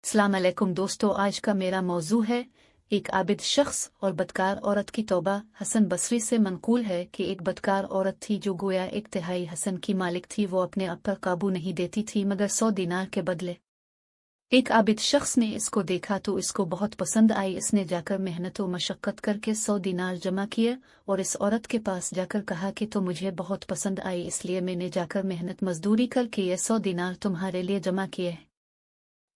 अस्सलाम अलैकुम दोस्तों, आज का मेरा मौजू है एक आबिद शख्स और बदकार औरत की तौबा। हसन बसरी से मनकूल है कि एक बदकार औरत थी जो गोया एक तिहाई हसन की मालिक थी। वो अपने आप पर काबू नहीं देती थी मगर 100 दिनार के बदले। एक आबिद शख्स ने इसको देखा तो इसको बहुत पसंद आई। इसने जाकर मेहनत व मशक्कत करके 100 दिनार जमा किए और इस औरत के पास जाकर कहा कि तो मुझे बहुत पसंद आई, इसलिए मैंने जाकर मेहनत मजदूरी करके ये 100 दिनार तुम्हारे लिए जमा किए हैं।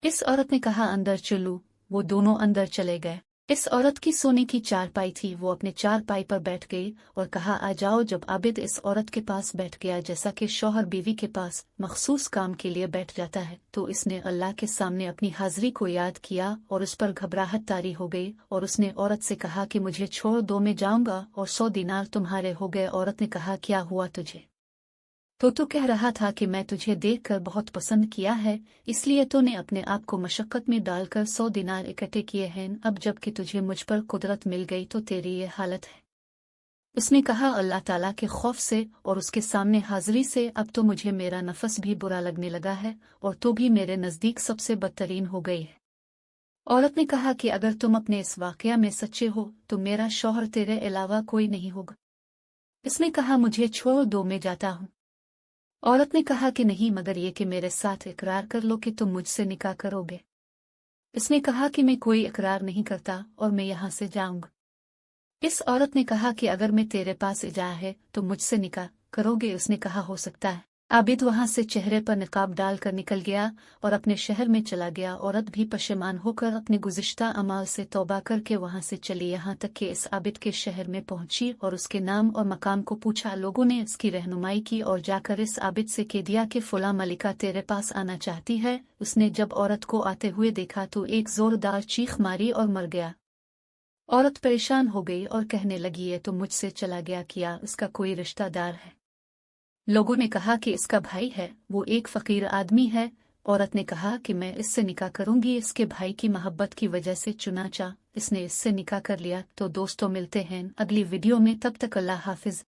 इस औरत ने कहा अंदर चलो। वो दोनों अंदर चले गए। इस औरत की सोने की चारपाई थी। वो अपने चारपाई पर बैठ गई और कहा आ जाओ। जब आबिद इस औरत के पास बैठ गया, जैसा कि शौहर बीवी के पास मखसूस काम के लिए बैठ जाता है, तो इसने अल्लाह के सामने अपनी हाजिरी को याद किया और उस पर घबराहट तारी हो गई और उसने औरत से कहा कि मुझे छोड़ दो, मैं जाऊंगा और 100 दिनार तुम्हारे हो गए। औरत ने कहा क्या हुआ तुझे? तो कह रहा था कि मैं तुझे देखकर बहुत पसंद किया है, इसलिए तूने अपने आप को मशक्कत में डालकर 100 दिनार इकट्ठे किए हैं। अब जबकि तुझे मुझ पर कुदरत मिल गई तो तेरी ये हालत है। उसने कहा अल्लाह ताला के खौफ से और उसके सामने हाजिरी से अब तो मुझे मेरा नफस भी बुरा लगने लगा है और तो भी मेरे नज़दीक सबसे बदतरीन हो गई है। औरत ने कहा कि अगर तुम अपने इस वाकया में सच्चे हो तो मेरा शौहर तेरे अलावा कोई नहीं होगा। इसने कहा मुझे छोड़ दो, मैं जाता हूँ। औरत ने कहा कि नहीं, मगर ये कि मेरे साथ इकरार कर लो कि तुम मुझसे निकाह करोगे। इसने कहा कि मैं कोई इकरार नहीं करता और मैं यहाँ से जाऊंगा। इस औरत ने कहा कि अगर मैं तेरे पास जा है तो मुझसे निकाह करोगे? उसने कहा हो सकता है। आबिद वहां से चेहरे पर निकाब डालकर निकल गया और अपने शहर में चला गया। औरत भी पशेमान होकर अपने गुज़िश्ता अमाल से तौबा करके वहां से चली, यहाँ तक कि इस आबिद के शहर में पहुंची और उसके नाम और मकाम को पूछा। लोगों ने इसकी रहनुमाई की और जाकर इस आबिद से कह दिया कि फुला मलिका तेरे पास आना चाहती है। उसने जब औरत को आते हुए देखा तो एक जोरदार चीख मारी और मर गया। औरत परेशान हो गई और कहने लगी ये तो मुझसे चला गया, किया उसका कोई रिश्तेदार है? लोगों ने कहा कि इसका भाई है, वो एक फकीर आदमी है। औरत ने कहा कि मैं इससे निकाह करूंगी, इसके भाई की मोहब्बत की वजह से। चुनाचा इसने इससे निकाह कर लिया। तो दोस्तों मिलते हैं अगली वीडियो में, तब तक अल्लाह हाफिज।